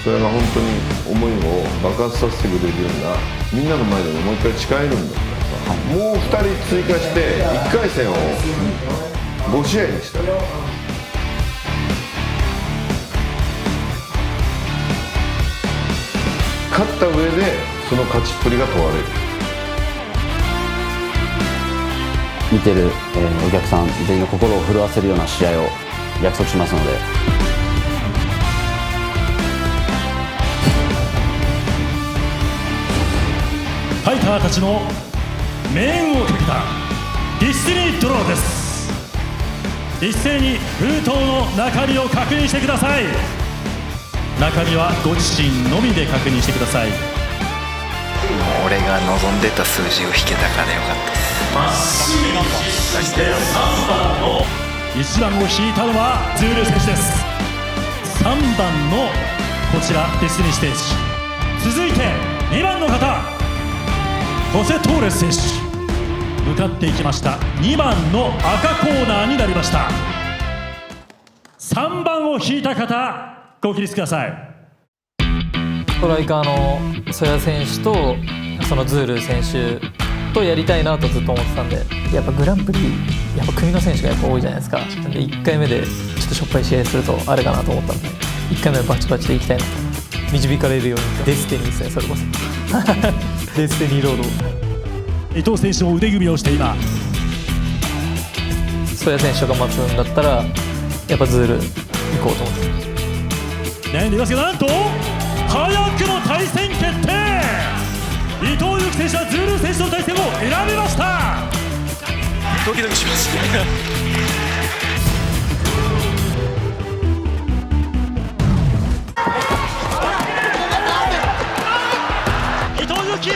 それが本当に思いを爆発させてくれるような、みんなの前でもう一回誓えるんだったらさ、もう2人追加して1回戦を5試合にしたら、勝った上でその勝ちっぷりが問われる。見てる、お客さん全員の心を震わせるような試合を約束しますので。ファイターたちの命運をかけたディスティニードローです。一斉に封筒の中身を確認してください。中身はご自身のみで確認してください。俺が望んでた数字を引けたからよかったです。1番を引いたのはズール選手です。3番のこちらディスティニーステージ、続いて2番の方、ホセ・トーレス選手、向かっていきました。2番の赤コーナーになりました。3番を引いた方、ご起立ください。ストライカーの曽谷選手とそのズール選手とやりたいなとずっと思ってたんで、やっぱグランプリやっぱ国の選手がやっぱ多いじゃないですか。なんで1回目でちょっとしょっぱい試合するとあれかなと思ったんで、1回目はバチバチでいきたいなと。導かれるようにデスティニーですね、それこそデスティニーロード。伊藤選手も腕組みをして今、曽谷選手が待つんだったらやっぱズール行こうと思って悩んでいますが、なんと早くも対戦決定。伊藤有希選手はズール選手の対戦を選びました。ドキドキしますね伊藤有希、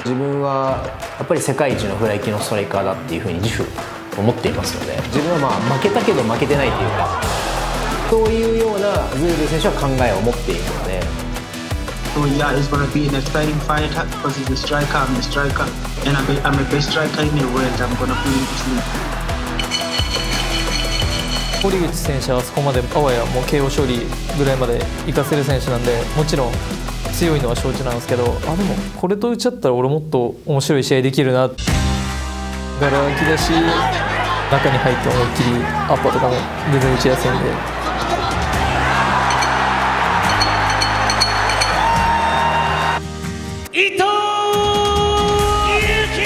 自分はやっぱり世界一のフライ級のストライカーだっていうふうに自負を持っていますので、自分は負けたけど負けてないというか、そういうようなズール選手は考えを持っているので。So yeah, it's gonna be an exciting fight because he's a striker, I'm a striker, and I'm a best striker in the world. I'm gonna put him to sleep. 堀口選手はあそこまであわやもう KO 勝利ぐらいまで行かせる選手なんで、もちろん強いのは承知なんですけど、でもこれと打ち合ったら俺もっと面白い試合できるな。ガラ空きだし、中に入って思いっきりアッパーとかも全然打ちやすいんで。伊藤有希、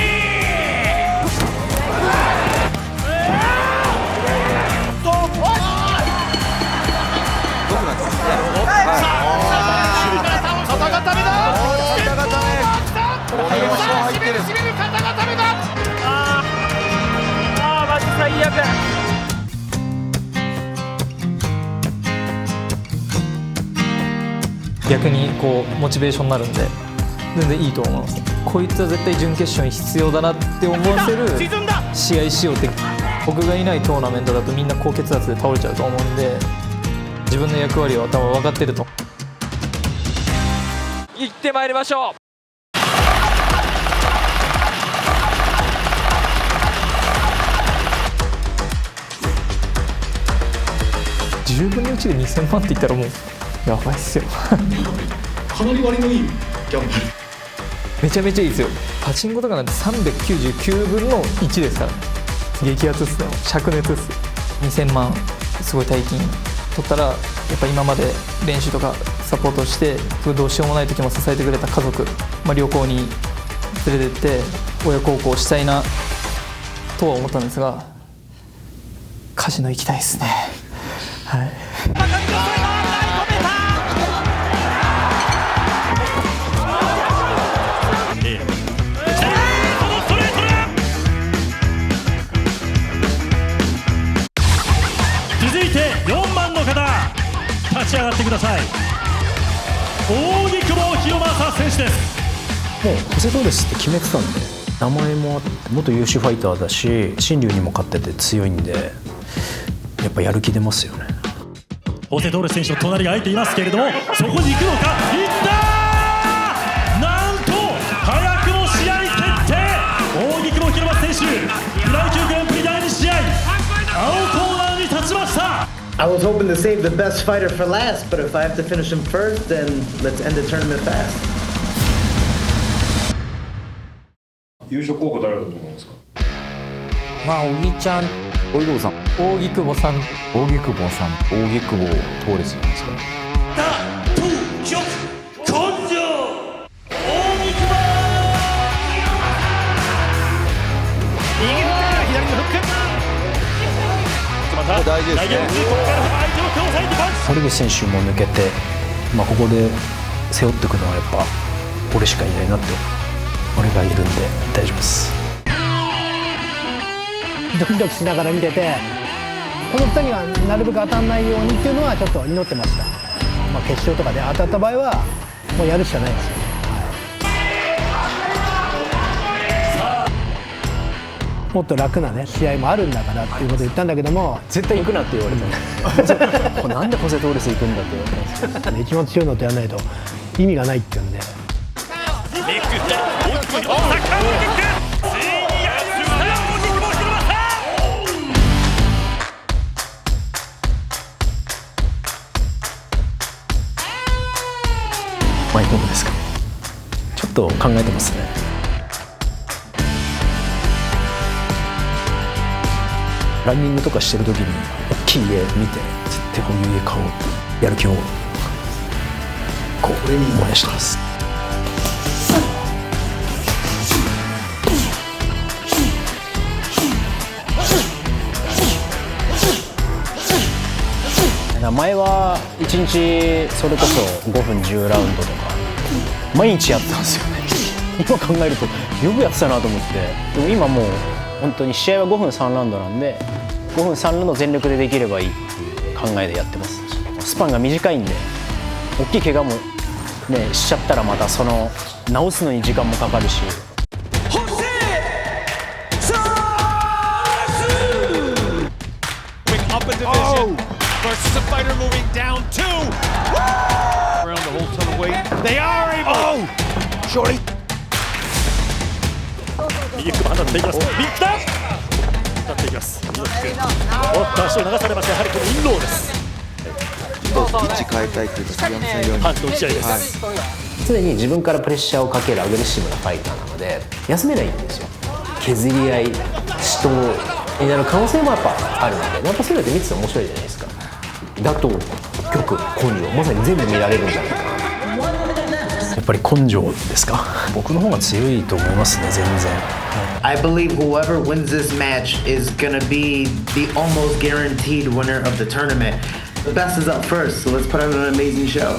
逆にこうモチベーションになるんで全然いいと思います。こいつは絶対準決勝に必要だなって思わせる試合しようって。僕がいないトーナメントだとみんな高血圧で倒れちゃうと思うんで、自分の役割は多分分かってると。行ってまいりましょう。10分の1で2000万って言ったらもうやばいっすよかなり割のいいギャンブル。めちゃめちゃいいですよ。パチンコとかなんて399分の1ですから、激アツっすね。灼熱っす。2000万すごい大金取ったら、やっぱ今まで練習とかサポートしてどうしようもない時も支えてくれた家族、旅行に連れてって親孝行したいなとは思ったんですが、カジノ行きたいですね。はい。続いて4番の方、ち上がってください。扇久保博正選手です。もうホセトーレスって決めてたんで、名前もあって元 UFC ファイターだし新竜にも勝ってて強いんで、やっぱやる気出ますよね。ホセトーレス選手の隣が空いていますけれども、そこに行くのか。いったー、なんと早くも試合決定。扇久保博正選手、フライ級グランプリ第2試合、青コーナーに立ちました。I was hoping to save the best fighter for last, but if I have to finish him first, then let's end the tournament fast. 優勝候補誰だと思うんですか？まあ、小木ちゃん、荻久保さん、扇久保さん、扇久保さん、扇久保トーレスじゃないですか。根性扇久保、右フックから左のフック、また大事ですね。ここから相手を強制にパンチ。堀口選手も抜けて、ここで背負っていくのはやっぱ俺しかいないなって、俺がいるんで大丈夫です。ドキドキしながら見てて、この2人がなるべく当たらないようにっていうのはちょっと祈ってました。決勝とかで当たった場合はもうやるしかないですよ。もっと楽なね試合もあるんだからっていうことを言ったんだけども、絶対行くなって言われてなんでホセトーレス行くんだって言われたんですよ。一番強いのとやらないと意味がないっていうんで。マイコンですか。ちょっと考えてますね。ランニングとかしてる時に大きい家見て、絶対こういう家買おうってやる気をこう燃やしてます。前は1日それこそ5分10ラウンドとか毎日やってたんですよね。今考えるとよくやってたなと思って。でも今もう本当に試合は5分3ラウンドなんで、5分3ラウンド全力でできればいいっていう考えでやってます。スパンが短いんで、大きい怪我もねしちゃったらまたその治すのに時間もかかるし。Versus a fighter moving down 2. Around the whole ton of weight. They are able. Oh, shorty. 右組み離れていきます。ビッグダウン。立っていきます。おっと足を流されました。やはりこのインローです。ピッチ変えたいというか、杉山さんようにハンド打ち合いです。常に自分からプレッシャーをかけるアグレッシブなファイターなので休めないんですよ。削り合い、死闘になる可能性もやっぱあるので、やっぱそういうのって見てて面白いじゃないですか。打倒、玉、根性、まさに全部見られるんじゃないかな。やっぱり根性ですか。僕の方が強いと思いますね、全然。I believe whoever wins this match is gonna be the almost guaranteed winner of the tournament. The best is up first, so let's put on an amazing show.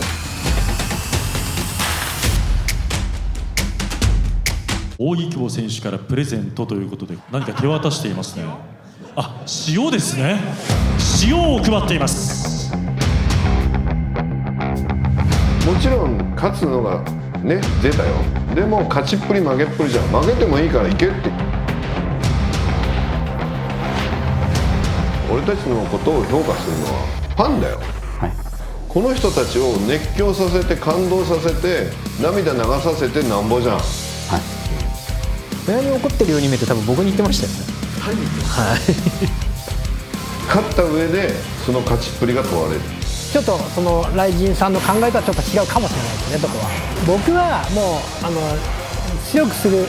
扇久保選手からプレゼントということで何か手渡していますね。あ、塩ですね。塩を配っています。もちろん勝つのがね出たよ。でも勝ちっぷり負けっぷりじゃん。負けてもいいからいけって。俺たちのことを評価するのはファンだよ、はい、この人たちを熱狂させて感動させて涙流させてなんぼじゃん。はい、親に怒ってるように見えて多分僕に言ってましたよね。はい、勝った上でその勝ちっぷりが問われる。ちょっとそのライジンさんの考えとはちょっと違うかもしれないですね、とこは。僕はもう強くする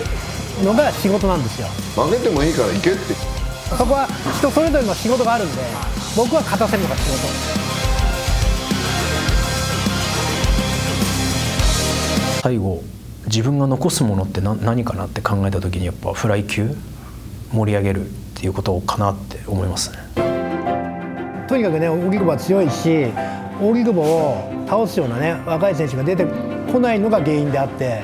のが仕事なんですよ。負けてもいいからいけって。そこは人それぞれの仕事があるんで、僕は勝たせるのが仕事。最後自分が残すものって何かなって考えた時にやっぱフライ級盛り上げるっていうことかなって思いますね。とにかくね、扇久保は強いし、扇久保を倒すようなね若い選手が出てこないのが原因であって。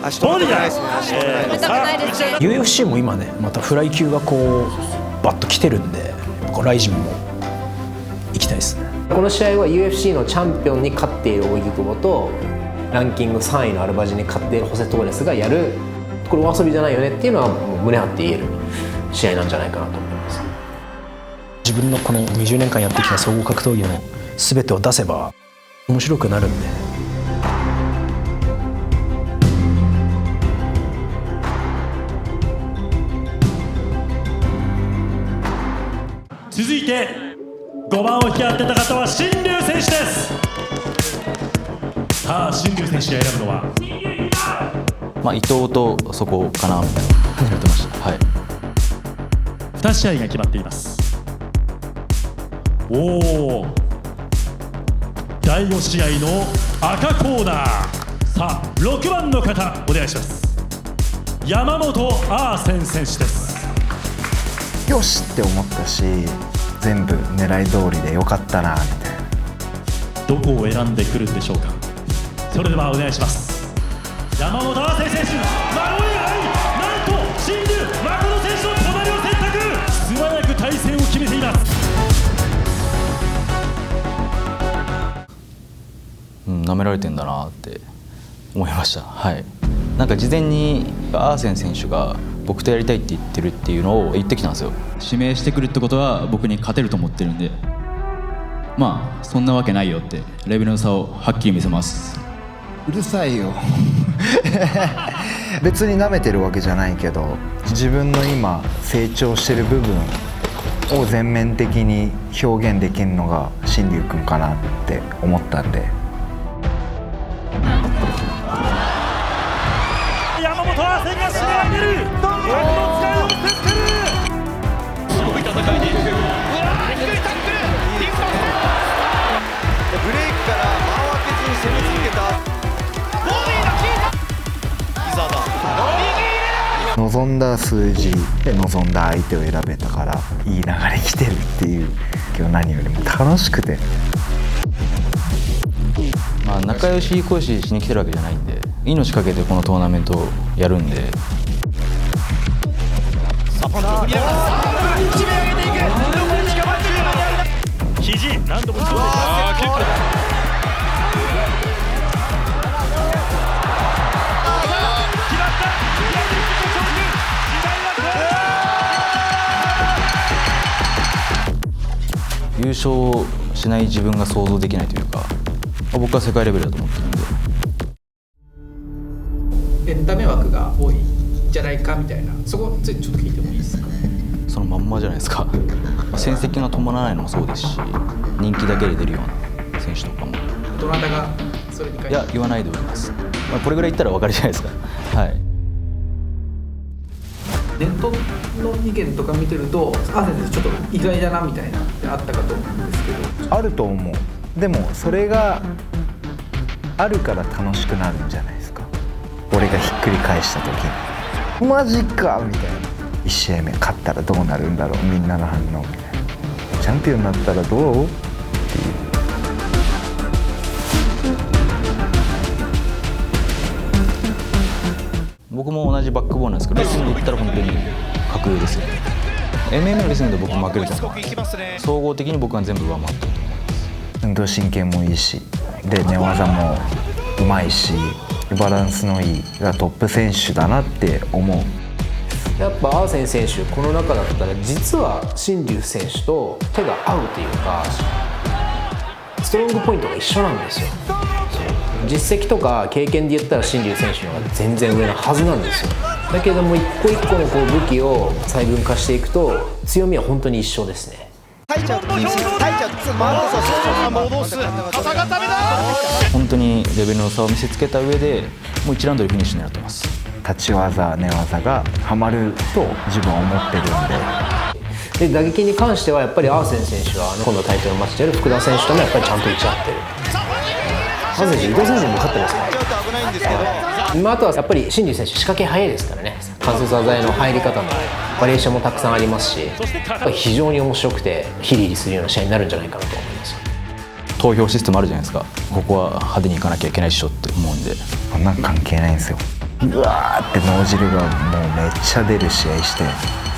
足止めないですね。足止めないです。UFC も今ねまたフライ級がこうバッと来てるんで、ライジンもきたいですね。この試合は UFC のチャンピオンに勝っている荻久保とランキング3位のアルバジに勝っているホセ・トーレスがやる、これお遊びじゃないよねっていうのはもう胸張って言える試合なんじゃないかなと思います。自分のこの20年間やってきた総合格闘技の全てを出せば面白くなるんで。続いて5番を引き当てた方は新竜選手です。さあ新竜選手が選ぶのは伊藤とそこかなみたいな言ってました。はい。2試合が決まっています。おお、第5試合の赤コーナー、さあ6番の方お願いします。山本アーセン選手です。よしって思ったし、全部狙い通りでよかったなみたいな。どこを選んでくるんでしょうか。それではお願いします。山本アーセン選手、孫井愛、なんと新竜誠選手の隣を選択、素早く対戦を決めています。舐められてんだなって思いました。はい。なんか事前にアーセン選手が僕とやりたいって言ってるっていうのを言ってきたんですよ。指名してくるってことは僕に勝てると思ってるんで、まあそんなわけないよってレベルの差をはっきり見せます。うるさいよ別に舐めてるわけじゃないけど、自分の今成長してる部分を全面的に表現できるのが新竜くんかなって思ったんで。山本アーセンが締め上げる、角の使いを見せつける。すごい戦いに、うわー低いタックル、リフトブレイクから間を空けずに攻め続けた。ボディが効いた。膝だ。望んだ数字で望んだ相手を選べたからいい流れ来てるっていう、今日何よりも楽しくて。まあ仲良し恋ししに来てるわけじゃないんで、命かけてこのトーナメントをやるんで。サポンと振り上がる、締め上げていく、残り時間は10秒。肘何度も使っています。キックだ。決まった。優勝しない自分が想像できないというか、僕は世界レベルだと思ってるんで。エンタメ枠が多いんじゃないかみたいな、そこについてちょっと聞いてもいいですか。そのまんまじゃないですか戦績が伴わないのもそうですし、人気だけで出るような選手とかも。どなたがそれにいや言わないでおります。これぐらい言ったら分かるじゃないですか。はい。ネットの意見とか見てると、アーセン選手ちょっと意外だなみたいなってあったかと思うんですけど。あると思う。でもそれがあるから楽しくなるんじゃないですか。俺がひっくり返した時にマジかみたいな。1試合目勝ったらどうなるんだろう、みんなの反応みたいな。チャンピオンになったらどうっていう。僕も同じバックボーンなんですけど、レスリングで言ったら本当に格上ですよね。MMA のレスリングで僕負けると思う。総合的に僕は全部上回ってると思います。運動神経もいいし、で寝技もうまいし、バランスのいいトップ選手だなって思う。やっぱアーセン選手、この中だったら実は新竜選手と手が合うというか、ストロングポイントが一緒なんですよ。実績とか経験で言ったら新竜選手の方が全然上なはずなんですよ。だけども一個一個のこう武器を細分化していくと強みは本当に一緒ですね。本当にレベルの差を見せつけた上でもう1ラウンドでフィニッシュ狙ってます。立ち技寝技がハマると自分は思ってるんで、打撃に関してはやっぱりアーセン選手は今度タイトルマッチである福田選手ともやっぱりちゃんと打ち合ってる。アーセン選手伊藤選手にも勝ってますから、今あとはやっぱり新竜選手仕掛け早いですからね。関節技への入り方のバリエーションもたくさんありますし、やっぱり非常に面白くてヒリヒリするような試合になるんじゃないかなと思います。投票システムあるじゃないですか。ここは派手にいかなきゃいけないっしょって思うんで。そんなん関係ないんですよ。うわーって脳汁がもうめっちゃ出る試合して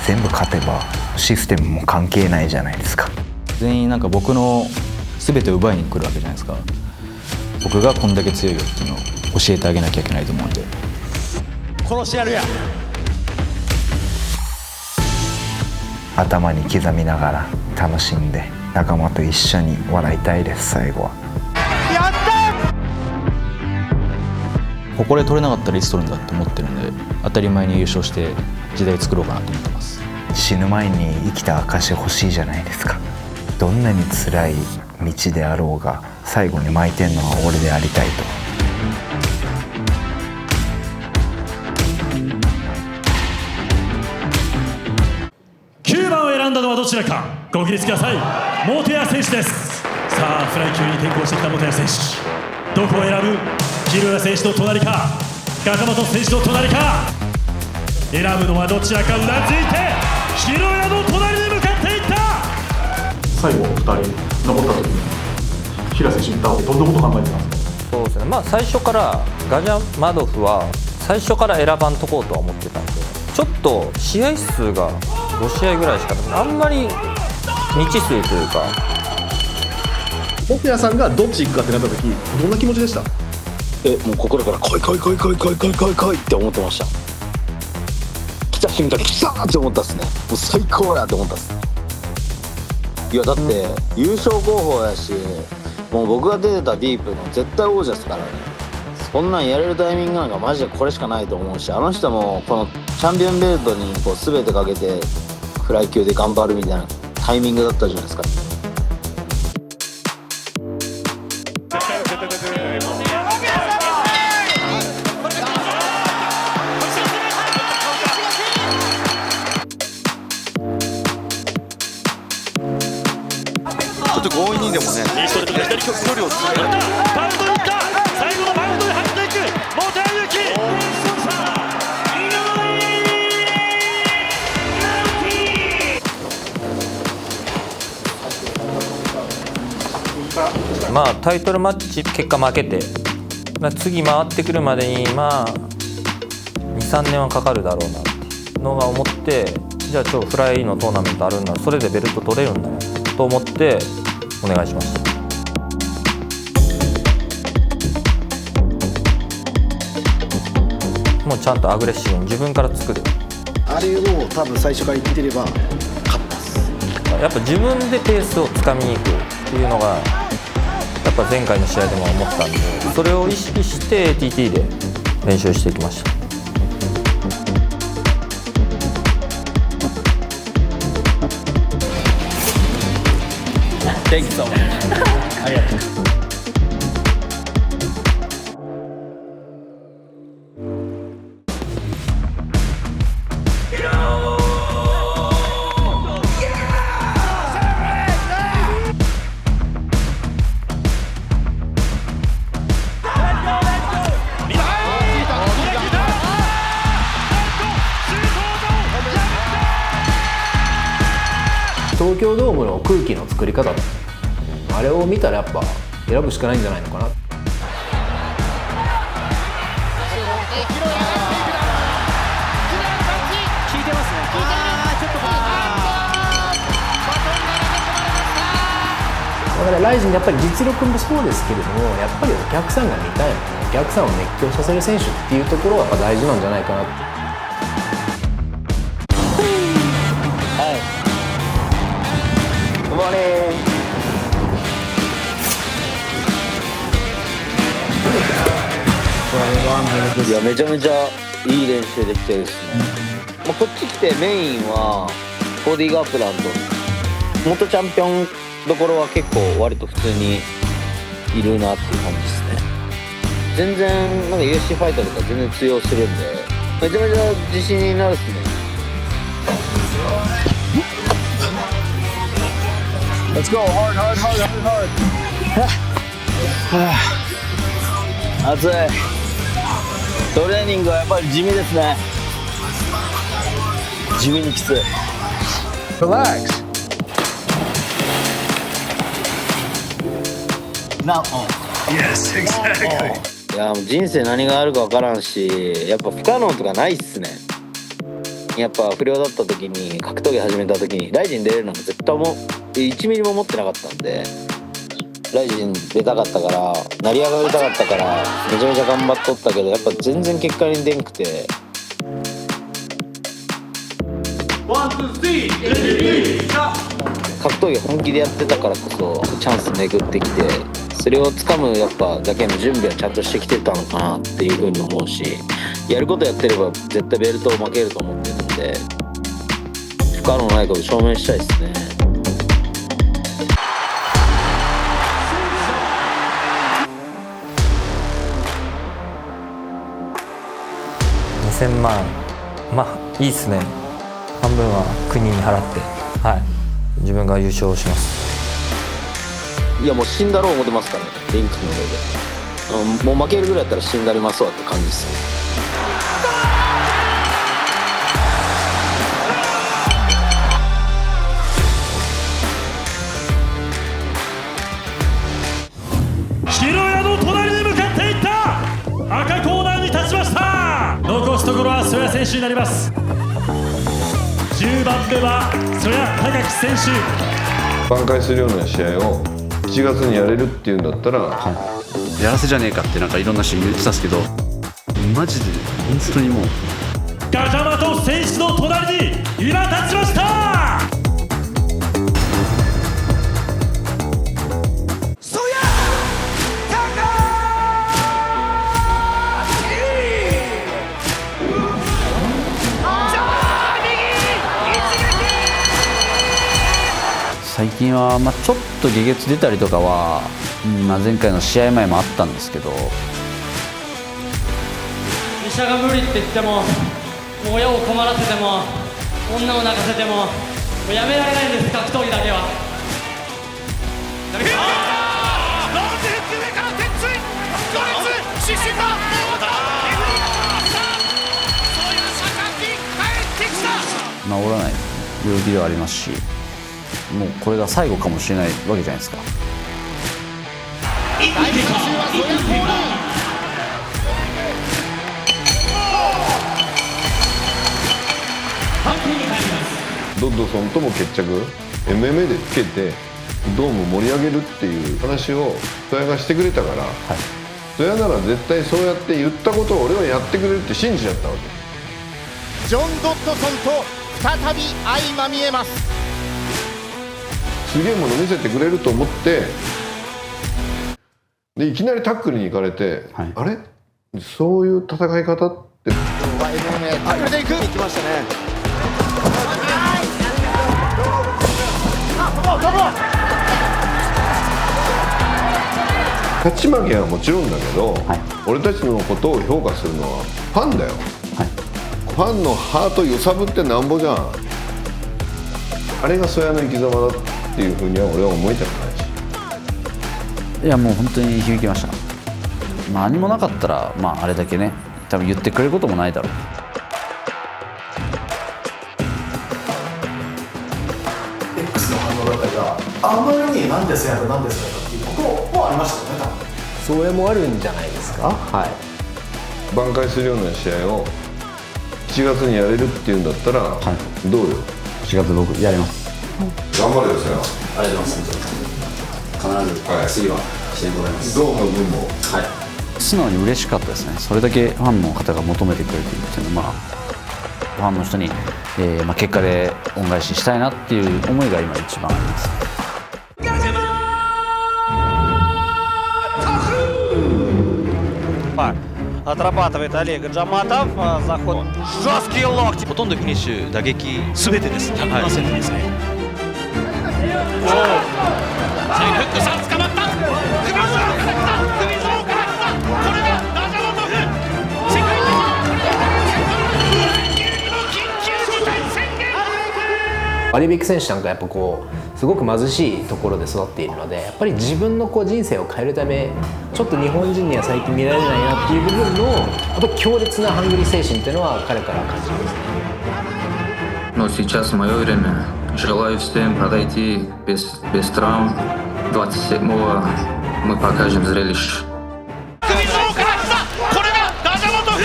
全部勝てばシステムも関係ないじゃないですか。全員なんか僕の全てを奪いに来るわけじゃないですか。僕がこんだけ強いよっていうのを教えてあげなきゃいけないと思うんで。殺してやるや。頭に刻みながら楽しんで仲間と一緒に笑いたいです。最後はやった。ここで取れなかったらいつ取るんだって思ってるんで、当たり前に優勝して時代作ろうかなと思ってます。死ぬ前に生きた証欲しいじゃないですか。どんなに辛い道であろうが最後に巻いてんのは俺でありたいと。9番を選んだのはどちらか、ご起立ください。本谷選手です。さあフライ級に転向してきた本谷選手、どこを選ぶ？広谷選手の隣か中本選手の隣か。選ぶのはどちらか。うなずいて広谷の隣に向かっていった。最後2人残った時に平選手にどんなこと考えてたんですか？そうですね、まあ最初からガジャマドフは最初から選ばんとこうとは思ってたんで、ちょっと試合数が5試合ぐらいしかあんまり未知数というか。本谷さんがどっち行くかってなった時どんな気持ちでした？もう心から来い来い来い来い来い来い来い来いって思ってました。来た瞬間来たーって思ったっすね。もう最高やって思ったっす。いやだって優勝候補やし、もう僕が出てたディープの絶対王者ですからね。そんなんやれるタイミングなんかマジでこれしかないと思うし、あの人もこのチャンピオンベルトにこう全てかけてフライ級で頑張るみたいなタイミングだったじゃないですか。ちょっと強引にでもね、ストレートで左距離を詰めた。バウンド打った。最後のバウンドで入っていく本谷祐希。まあタイトルマッチ結果負けて、まあ、次回ってくるまでにまあ 2,3 年はかかるだろうなってのが思って、じゃあフライのトーナメントあるんだ、それでベルト取れるんだと思ってお願いしました。もうちゃんとアグレッシブに自分から作る。あれを多分最初から言ってれば勝ったっす。やっぱ自分でペースをつかみに行くっていうのがやっぱ前回の試合でも思ったんで、それを意識して ATT で練習していきました。Thank you so much. ありがとう。東京ドームの空気の作り方、あれを見たらやっぱ選ぶしかないんじゃないのかな。だからライジンやっぱり実力もそうですけれども、やっぱりお客さんが見たいもの、お客さんを熱狂させる選手っていうところがやっぱ大事なんじゃないかな。いやめちゃめちゃいい練習できてるっすね。まあ、こっち来てメインはコーディ・ガープランド、元チャンピオンどころは結構割と普通にいるなっていう感じですね。全然なんか UFC ファイターとか全然通用するんで、めちゃめちゃ自信になるっすね。Let's go hard hard hard hard hard 暑い。トレーニングはやっぱり地味ですね。地味にきつい。Relax. Now on. Yes, exactly. いやもう人生何があるか分からんし、やっぱ不可能とかないっすね。やっぱ不良だった時に格闘技始めた時にライジン出れるのも絶対1ミリも思ってなかったんで、ライジン出たかったから成り上がりたかったからめちゃめちゃ頑張っとったけど、やっぱ全然結果に出んくて。格闘技本気でやってたからこそチャンス巡ってきて、それを掴むやっぱだけの準備はちゃんとしてきてたのかなっていうふうに思うし、やることやってれば絶対ベルトを負けると思ってるんで、不可能ないことを証明したいですね。2000万、まあいいっすね。半分は国に払って、はい、自分が優勝します。いやもう死んだろう思ってますからね、リンクの上で。もう負けるぐらいだったら死んだりますわって感じですね。城屋の隣に向かっていった赤コーナーに立ちました。残すところは曽谷選手になります。10番目は曽谷隆樹選手。挽回するような試合を7月にやれるっていうんだったら、やらせじゃねえかってなんかいろんな人言ってたんですけど、マジで本当にもうガジャマト選手の隣に今立ちました。最近は、ちょっと下月出たりとかは、前回の試合前もあったんですけど、医者が無理って言っても、もう親を困らせても女を泣かせても、もうやめられないんです、格闘技だけは。なんでフック上から鉄槌、5列獅子がレフリーが止まった。そういう榊帰ってきた。治らない病気ではありますし、もうこれが最後かもしれないわけじゃないですか。第2週はソヤコール。ドッドソンとも決着 MMA でつけてドーム盛り上げるっていう話を曽谷がしてくれたから、曽谷なら絶対そうやって言ったことを俺はやってくれるって信じちゃったわけ。ジョン・ドッドソンと再び相まみえます。すげえもの見せてくれると思って、でいきなりタックルに行かれて、あれそういう戦い方って。あ、これでいく。行きましたね。勝ち負けはもちろんだけど、俺たちのことを評価するのはファンだよ、ファンのハート揺さぶってなんぼじゃん。あれが曽谷の生き様だっていうふうには俺は思いたくないし。いやもう本当に響きました。何もなかったら、あれだけね、多分言ってくれることもないだろう。X の反応だったりがあのように何でそやだ何でそやだっていうこともありましたよね、多分。それもあるんじゃないですか。はい。挽回するような試合を7月にやれるっていうんだったら、どうよ。4月6やります。頑張れよ曽谷。ありがとうございます。必ず次はしてもらいます。どうの分も。素直に嬉しかったですね。それだけファンの方が求めてくれているっていうのは、ファンの人に、結果で恩返ししたいなっていう思いが今一番あります。Отрабатывает Олег Джаматов, заход, жесткие локти. ほとんどフィニッシュ打撃すべてです。100% ですね。サイドフック、さあ捕まった。首相から来た。首相から来た。これがラジャモトフ。世界的の緊急事態宣言。アリビック選手なんかやっぱすごく貧しいところで育っているので、やっぱり自分の人生を変えるため、ちょっと日本人には最近見られないなっていう部分のやっぱり強烈なハングリー精神っていうのは彼から感じますね。Но сейчас мое время. Желаю всем пройти без травм. 27-го мы покажем зрелище. 首相から来た。これがラジャモトフ。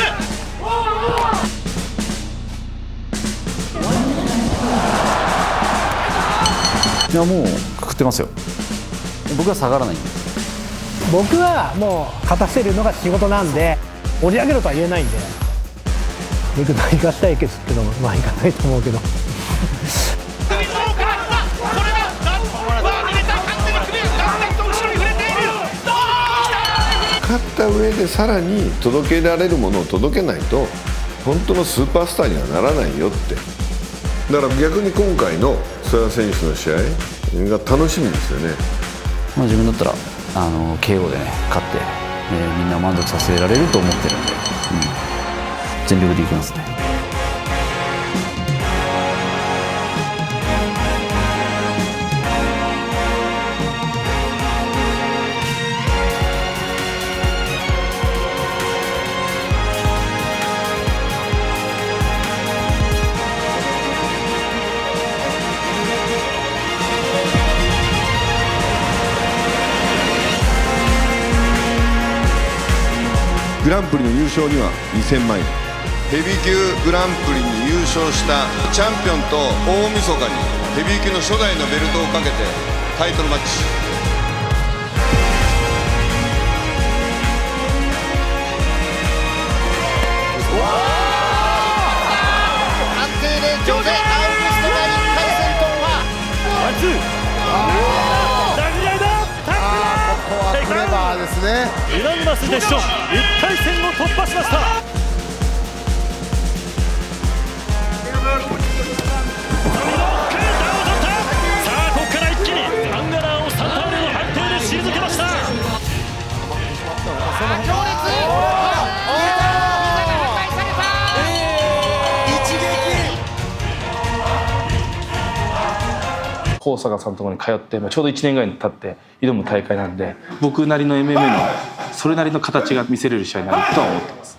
いやもうくくってますよ。僕は下がらないんで。僕はもう勝たせるのが仕事なんで、盛り上げろとは言えないんで、肉の生かしたいけどっていうのもまあいかないと思うけど勝った上でさらに届けられるものを届けないと本当のスーパースターにはならないよって。だから逆に今回の曽谷選手の試合が楽しみですよね。まあ、自分だったらKO でね勝って、みんな満足させられると思ってるんで、全力でいきますね。グランプリの優勝には2000万円、ヘビー級グランプリに優勝したチャンピオンと大晦日にヘビー級の初代のベルトをかけてタイトルマッチ。判定でジョゼ・アウグストが1回戦突破。ワンツーここはクレバーですね。ユナニマスでしょ。1回戦を突破しました。さあここから一気にアンガラーを3対0の判定で退けました。強烈高坂さんのところに通って、ちょうど1年ぐらいに経って挑む大会なんで、僕なりの MMA のそれなりの形が見せれる試合になるとは思ってます。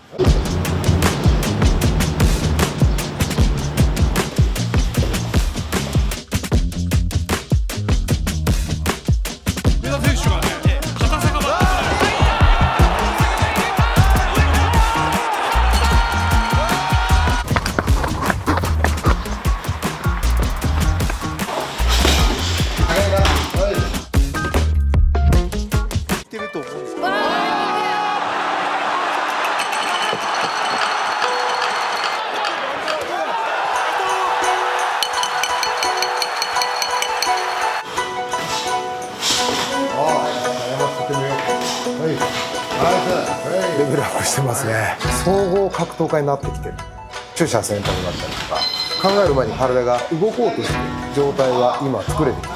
レベルアップしてますね。総合格闘家になってきてる。取捨選択だったりとか考える前に体が動こうとしてる状態は今作れてきてる。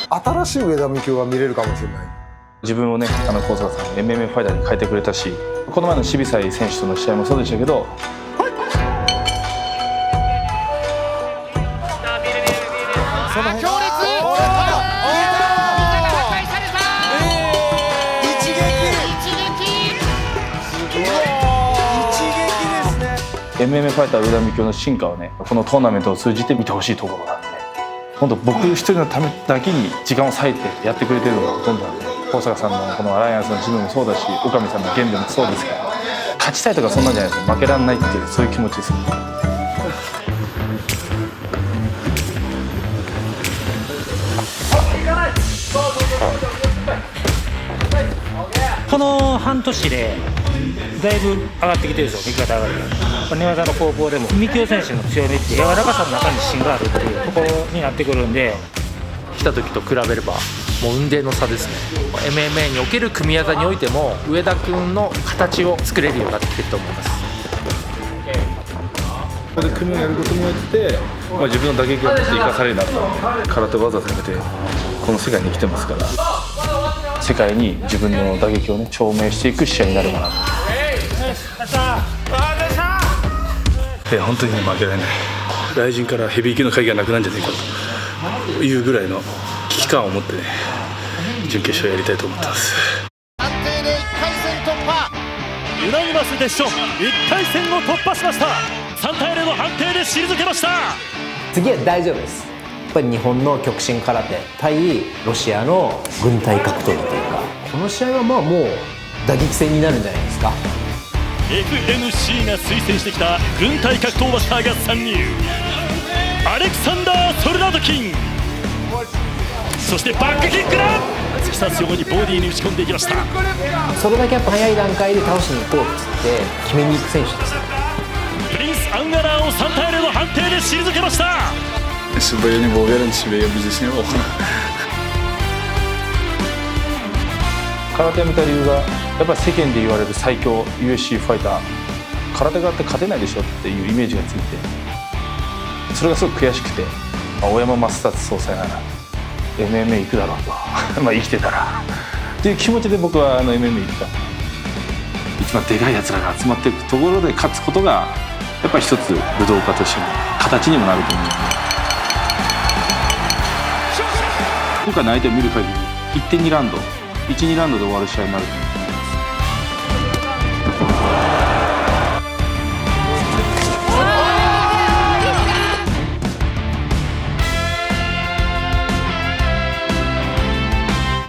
新しい上田美京が見れるかもしれない。自分をね、高坂さん MMA ファイターに変えてくれたし、この前の渋沢選手との試合もそうでしたけど、強烈MMA ファイター上田美京の進化をね、このトーナメントを通じて見てほしいところなんで、本当僕一人のためだけに時間を割いてやってくれてるのがほとんどなんで、高坂さんのこのアライアンスのチームもそうだし、岡見さんのゲンでもそうですけど、勝ちたいとかそんなんじゃないですよ。負けられないっていうそういう気持ちですよ。この半年でだいぶ上がってきてるでしょ、右肩上がりが。寝技の攻防でも三京選手の強みって柔らかさの中に芯があるっていうところになってくるんで、来た時と比べればもう雲泥の差ですね。 MMA における組み技においても上田君の形を作れるようになってきてると思います。ここで組みをやることによって、自分の打撃がもっと生かされるようになったので、空手技を攻めてこの世界に来てますから、世界に自分の打撃をね証明していく試合になるかなと。本当に負けられない。来人からヘビー級の会議がなくなるんじゃないかというぐらいの危機感を持ってね、準決勝やりたいと思ってます。判定で1回戦突破。ユナニマスでしょ。1回戦を突破しました。3対0の判定で退けました。次は大丈夫です。やっぱり日本の極真空手対ロシアの軍隊格闘技というか、この試合はもう打撃戦になるんじゃないですか。 FNC が推薦してきた軍隊格闘マスターが参入。アレクサンダー・ソルダードキン、そしてバックキックだ。突き刺すようにボディに打ち込んでいきました。それだけやっぱ早い段階で倒しに行こうっつって決めに行く選手です。プリンス・アンガラーを3対0の判定で退けました。 Sebenarnya ini Bulgarian sebagai bisnisnya 空手を見た理由がやっぱり世間で言われる最強 UFC ファイター空手があって勝てないでしょっていうイメージがついてそれがすごく悔しくて大山増達総裁なら MMA 行くだろうとまあ生きてたらっていう気持ちで僕はMMA 行った一番でかいやつらが集まっていくところで勝つことがやっぱり一つ武道家としての形にもなると思うので今回の相手を見る限り 1.2 ラウンド 1,2 ラウンドで終わる試合になると思う